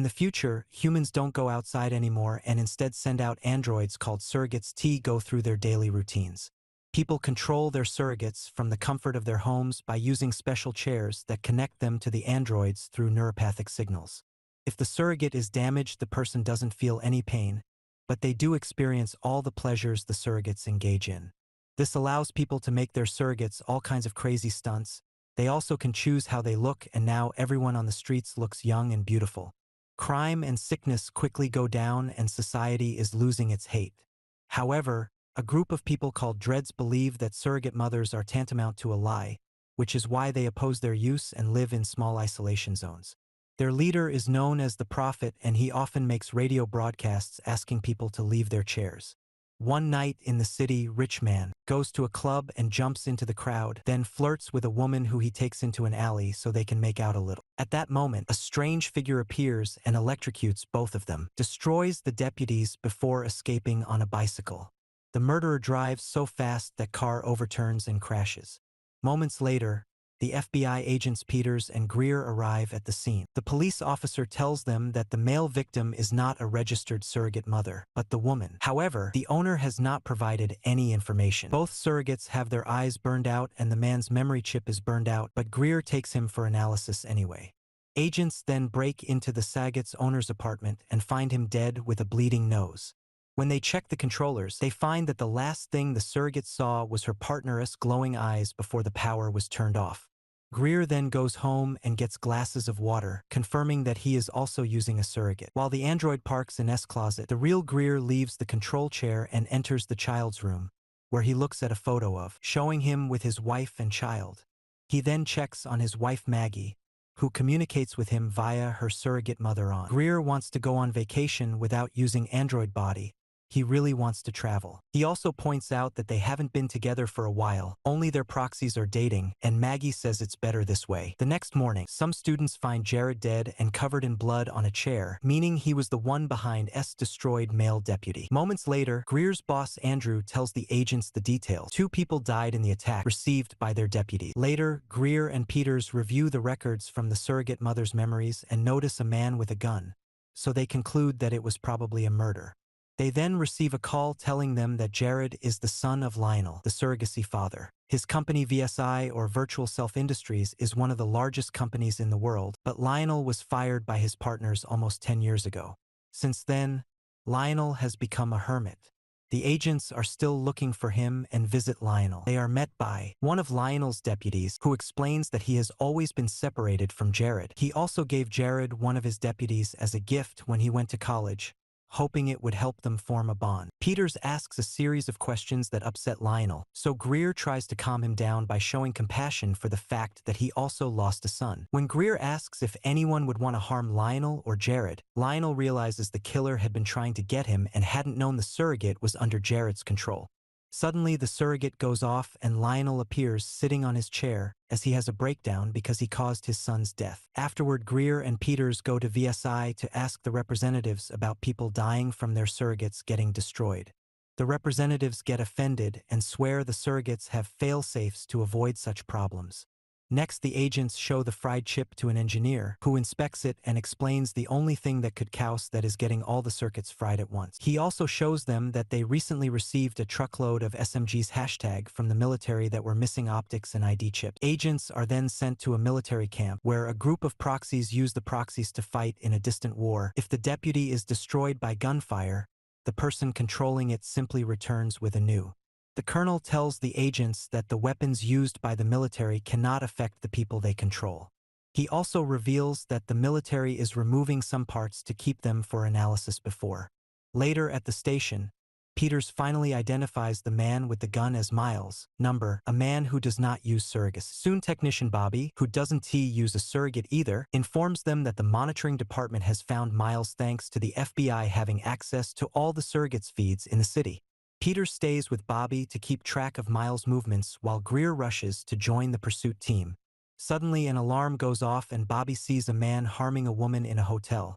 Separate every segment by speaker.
Speaker 1: the future, humans don't go outside anymore and instead send out androids called surrogates to go through their daily routines. People control their surrogates from the comfort of their homes by using special chairs that connect them to the androids through neuropathic signals. If the surrogate is damaged, the person doesn't feel any pain, but they do experience all the pleasures the surrogates engage in. This allows people to make their surrogates all kinds of crazy stunts. They also can choose how they look, and now everyone on the streets looks young and beautiful. Crime and sickness quickly go down and society is losing its hate. However, a group of people called dreads believe that surrogate mothers are tantamount to a lie, which is why they oppose their use and live in small isolation zones. Their leader is known as the Prophet, and he often makes radio broadcasts asking people to leave their chairs. One night in the city, rich man goes to a club and jumps into the crowd, then flirts with a woman who he takes into an alley so they can make out a little. At that moment, a strange figure appears and electrocutes both of them, destroys the deputies before escaping on a bicycle. The murderer drives so fast that car overturns and crashes. Moments later, the FBI agents Peters and Greer arrive at the scene. The police officer tells them that the male victim is not a registered surrogate mother, but the woman. However, the owner has not provided any information. Both surrogates have their eyes burned out and the man's memory chip is burned out, but Greer takes him for analysis anyway. Agents then break into the surrogate's owner's apartment and find him dead with a bleeding nose. When they check the controllers, they find that the last thing the surrogate saw was her partner's glowing eyes before the power was turned off. Greer then goes home and gets glasses of water, confirming that he is also using a surrogate. While the android parks in S closet, the real Greer leaves the control chair and enters the child's room, where he looks at a photo of, showing him with his wife and child. He then checks on his wife Maggie, who communicates with him via her surrogate mother on. Greer wants to go on vacation without using android body. He really wants to travel. He also points out that they haven't been together for a while, only their proxies are dating, and Maggie says it's better this way. The next morning, some students find Jared dead and covered in blood on a chair, meaning he was the one behind S destroyed male deputy. Moments later, Greer's boss Andrew tells the agents the details. 2 people died in the attack received by their deputies. Later, Greer and Peters review the records from the surrogate mother's memories and notice a man with a gun, so they conclude that it was probably a murder. They then receive a call telling them that Jared is the son of Lionel, the surrogacy father. His company VSI, or Virtual Self Industries, is one of the largest companies in the world, but Lionel was fired by his partners almost 10 years ago. Since then, Lionel has become a hermit. The agents are still looking for him and visit Lionel. They are met by one of Lionel's deputies, who explains that he has always been separated from Jared. He also gave Jared one of his deputies as a gift when he went to college, hoping it would help them form a bond. Peters asks a series of questions that upset Lionel, so Greer tries to calm him down by showing compassion for the fact that he also lost a son. When Greer asks if anyone would want to harm Lionel or Jared, Lionel realizes the killer had been trying to get him and hadn't known the surrogate was under Jared's control. Suddenly, the surrogate goes off and Lionel appears sitting on his chair as he has a breakdown because he caused his son's death. Afterward, Greer and Peters go to VSI to ask the representatives about people dying from their surrogates getting destroyed. The representatives get offended and swear the surrogates have fail-safes to avoid such problems. Next, the agents show the fried chip to an engineer, who inspects it and explains the only thing that could cause that is getting all the circuits fried at once. He also shows them that they recently received a truckload of SMG's hashtag from the military that were missing optics and ID chips. Agents are then sent to a military camp, where a group of proxies use the proxies to fight in a distant war. If the deputy is destroyed by gunfire, the person controlling it simply returns with a new. The colonel tells the agents that the weapons used by the military cannot affect the people they control. He also reveals that the military is removing some parts to keep them for analysis before. Later at the station, Peters finally identifies the man with the gun as Miles, a man who does not use surrogates. Soon technician Bobby, who doesn't use a surrogate either, informs them that the monitoring department has found Miles thanks to the FBI having access to all the surrogates feeds in the city. Peter stays with Bobby to keep track of Miles' movements while Greer rushes to join the pursuit team. Suddenly, an alarm goes off and Bobby sees a man harming a woman in a hotel,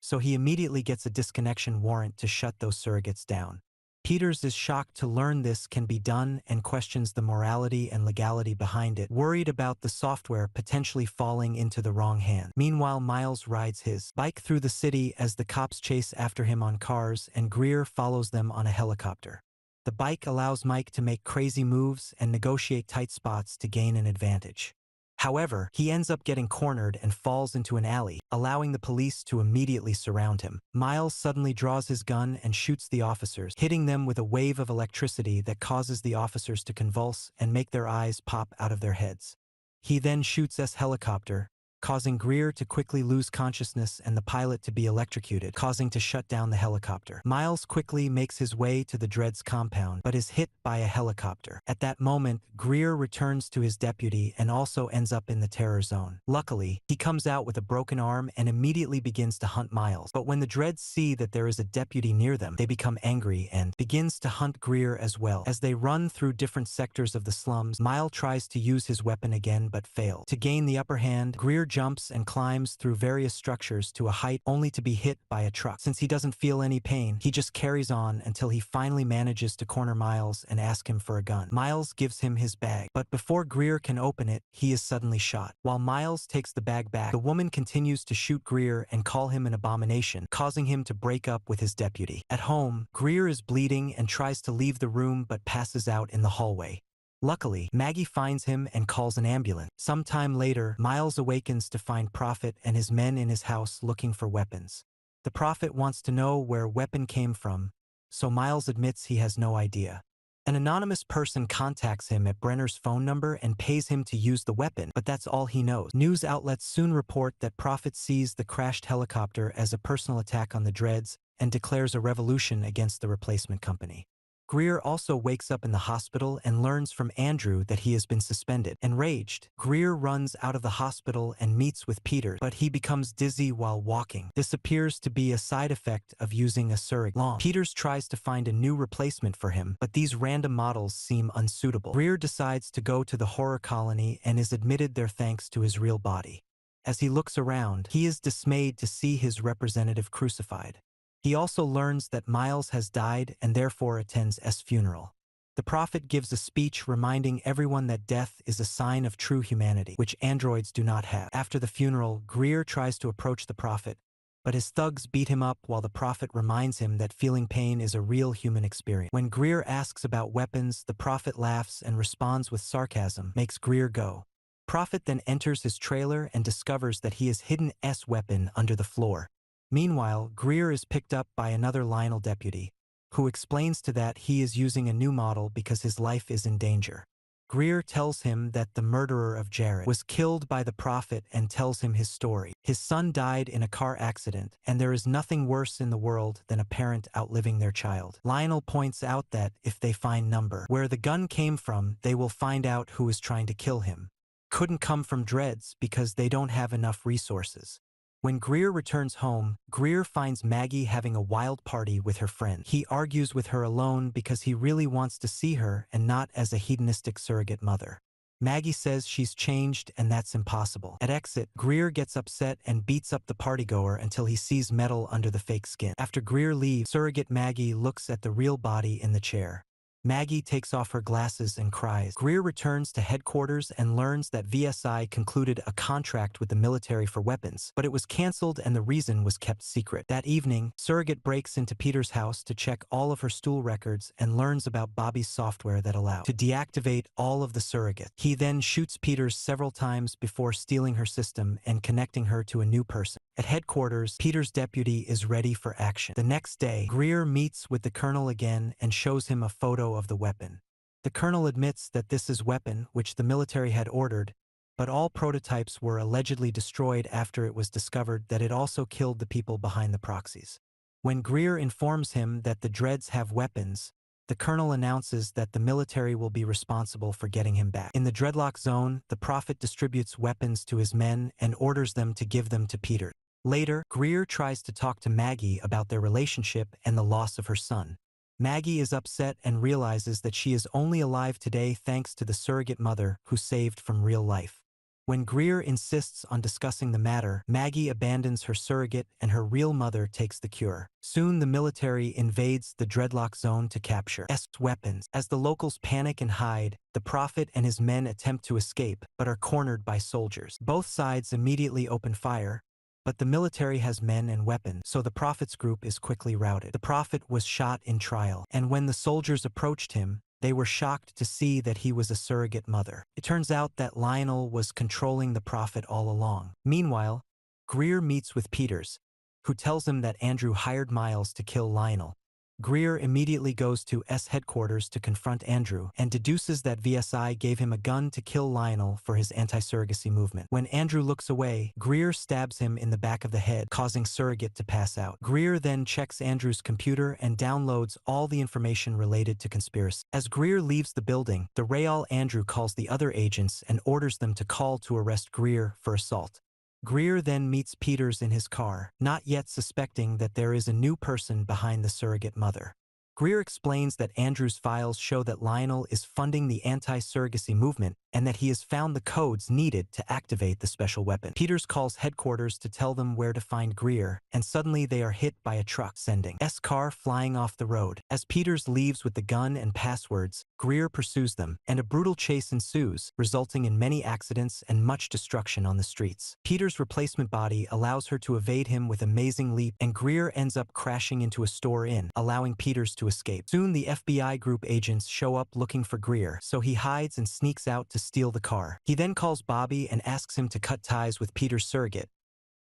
Speaker 1: so he immediately gets a disconnection warrant to shut those surrogates down. Peters is shocked to learn this can be done and questions the morality and legality behind it, worried about the software potentially falling into the wrong hands. Meanwhile, Miles rides his bike through the city as the cops chase after him on cars and Greer follows them on a helicopter. The bike allows Mike to make crazy moves and negotiate tight spots to gain an advantage. However, he ends up getting cornered and falls into an alley, allowing the police to immediately surround him. Miles suddenly draws his gun and shoots the officers, hitting them with a wave of electricity that causes the officers to convulse and make their eyes pop out of their heads. He then shoots S helicopter, causing Greer to quickly lose consciousness and the pilot to be electrocuted, causing to shut down the helicopter. Miles quickly makes his way to the Dread's compound, but is hit by a helicopter. At that moment, Greer returns to his deputy and also ends up in the terror zone. Luckily, he comes out with a broken arm and immediately begins to hunt Miles. But when the Dreads see that there is a deputy near them, they become angry and begins to hunt Greer as well. As they run through different sectors of the slums, Miles tries to use his weapon again but fails. To gain the upper hand, Greer jumps and climbs through various structures to a height only to be hit by a truck. Since he doesn't feel any pain, he just carries on until he finally manages to corner Miles and ask him for a gun. Miles gives him his bag, but before Greer can open it, he is suddenly shot. While Miles takes the bag back, the woman continues to shoot Greer and call him an abomination, causing him to break up with his deputy. At home, Greer is bleeding and tries to leave the room but passes out in the hallway. Luckily, Maggie finds him and calls an ambulance. Sometime later, Miles awakens to find Prophet and his men in his house looking for weapons. The Prophet wants to know where weapon came from, so Miles admits he has no idea. An anonymous person contacts him at Brenner's phone number and pays him to use the weapon, but that's all he knows. News outlets soon report that Prophet sees the crashed helicopter as a personal attack on the Dreads and declares a revolution against the replacement company. Greer also wakes up in the hospital and learns from Andrew that he has been suspended. Enraged, Greer runs out of the hospital and meets with Peters, but he becomes dizzy while walking. This appears to be a side effect of using a surrogate. Peters tries to find a new replacement for him, but these random models seem unsuitable. Greer decides to go to the horror colony and is admitted there thanks to his real body. As he looks around, he is dismayed to see his representative crucified. He also learns that Miles has died and therefore attends S' funeral. The Prophet gives a speech reminding everyone that death is a sign of true humanity, which androids do not have. After the funeral, Greer tries to approach the Prophet, but his thugs beat him up while the Prophet reminds him that feeling pain is a real human experience. When Greer asks about weapons, the Prophet laughs and responds with sarcasm, makes Greer go. Prophet then enters his trailer and discovers that he has hidden S' weapon under the floor. Meanwhile, Greer is picked up by another Lionel deputy, who explains to that he is using a new model because his life is in danger. Greer tells him that the murderer of Jared was killed by the Prophet and tells him his story. His son died in a car accident, and there is nothing worse in the world than a parent outliving their child. Lionel points out that if they find number where the gun came from, they will find out who is trying to kill him. Couldn't come from Dreads because they don't have enough resources. When Greer returns home, Greer finds Maggie having a wild party with her friend. He argues with her alone because he really wants to see her and not as a hedonistic surrogate mother. Maggie says she's changed and that's impossible. At exit, Greer gets upset and beats up the partygoer until he sees metal under the fake skin. After Greer leaves, surrogate Maggie looks at the real body in the chair. Maggie takes off her glasses and cries. Greer returns to headquarters and learns that VSI concluded a contract with the military for weapons, but it was canceled and the reason was kept secret. That evening, Surrogate breaks into Peter's house to check all of her stool records and learns about Bobby's software that allows to deactivate all of the surrogates. He then shoots Peters several times before stealing her system and connecting her to a new person. At headquarters, Peter's deputy is ready for action. The next day, Greer meets with the colonel again and shows him a photo of the weapon. The colonel admits that this is weapon which the military had ordered, but all prototypes were allegedly destroyed after it was discovered that it also killed the people behind the proxies. When Greer informs him that the Dreads have weapons, the colonel announces that the military will be responsible for getting him back. In the Dreadlock Zone, the Prophet distributes weapons to his men and orders them to give them to Peter. Later, Greer tries to talk to Maggie about their relationship and the loss of her son. Maggie is upset and realizes that she is only alive today thanks to the surrogate mother who saved from real life. When Greer insists on discussing the matter, Maggie abandons her surrogate and her real mother takes the cure. Soon the military invades the Dreadlock Zone to capture S weapons. As the locals panic and hide, the Prophet and his men attempt to escape, but are cornered by soldiers. Both sides immediately open fire, but the military has men and weapons, so the Prophet's group is quickly routed. The Prophet was shot in trial, and when the soldiers approached him, they were shocked to see that he was a surrogate mother. It turns out that Lionel was controlling the Prophet all along. Meanwhile, Greer meets with Peters, who tells him that Andrew hired Miles to kill Lionel. Greer immediately goes to S headquarters to confront Andrew and deduces that VSI gave him a gun to kill Lionel for his anti-surrogacy movement. When Andrew looks away, Greer stabs him in the back of the head, causing Surrogate to pass out. Greer then checks Andrew's computer and downloads all the information related to conspiracy. As Greer leaves the building, the Real Andrew calls the other agents and orders them to call to arrest Greer for assault. Greer then meets Peters in his car, not yet suspecting that there is a new person behind the surrogate mother. Greer explains that Andrew's files show that Lionel is funding the anti-surrogacy movement and that he has found the codes needed to activate the special weapon. Peters calls headquarters to tell them where to find Greer, and suddenly they are hit by a truck, sending S car flying off the road. As Peters leaves with the gun and passwords, Greer pursues them, and a brutal chase ensues, resulting in many accidents and much destruction on the streets. Peters' replacement body allows her to evade him with amazing leap, and Greer ends up crashing into a store inn, allowing Peters to escape. Soon the FBI group agents show up looking for Greer, so he hides and sneaks out to steal the car. He then calls Bobby and asks him to cut ties with Peters' surrogate,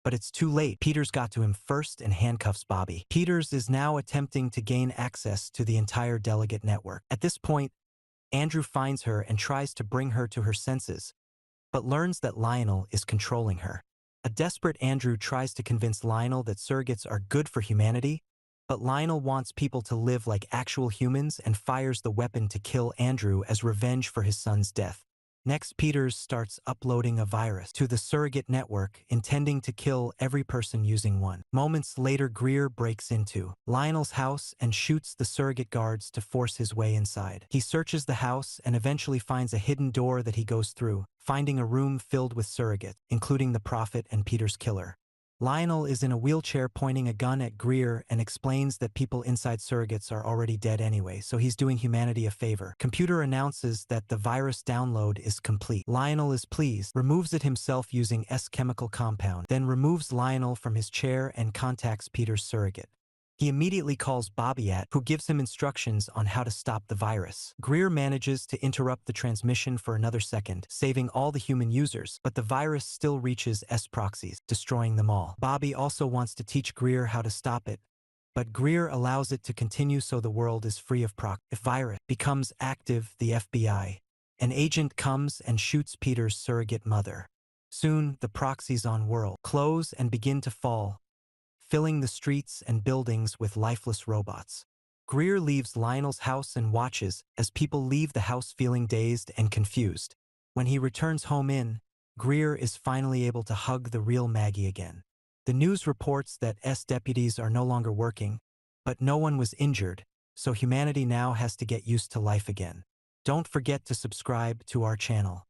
Speaker 1: but it's too late. Peters got to him first and handcuffs Bobby. Peters is now attempting to gain access to the entire delegate network. At this point, Andrew finds her and tries to bring her to her senses, but learns that Lionel is controlling her. A desperate Andrew tries to convince Lionel that surrogates are good for humanity, but Lionel wants people to live like actual humans and fires the weapon to kill Andrew as revenge for his son's death. Next, Peters starts uploading a virus to the surrogate network, intending to kill every person using one. Moments later, Greer breaks into Lionel's house and shoots the surrogate guards to force his way inside. He searches the house and eventually finds a hidden door that he goes through, finding a room filled with surrogates, including the Prophet and Peters' killer. Lionel is in a wheelchair pointing a gun at Greer and explains that people inside surrogates are already dead anyway, so he's doing humanity a favor. Computer announces that the virus download is complete. Lionel is pleased, removes it himself using S chemical compound, then removes Lionel from his chair and contacts Peter's surrogate. He immediately calls Bobby, who gives him instructions on how to stop the virus. Greer manages to interrupt the transmission for another second, saving all the human users, but the virus still reaches S proxies, destroying them all. Bobby also wants to teach Greer how to stop it, but Greer allows it to continue so the world is free of proc. If virus becomes active, the FBI. An agent comes and shoots Peter's surrogate mother. Soon, the proxies on world close and begin to fall, filling the streets and buildings with lifeless robots. Greer leaves Lionel's house and watches as people leave the house feeling dazed and confused. When he returns home Greer is finally able to hug the real Maggie again. The news reports that S deputies are no longer working, but no one was injured, so humanity now has to get used to life again. Don't forget to subscribe to our channel.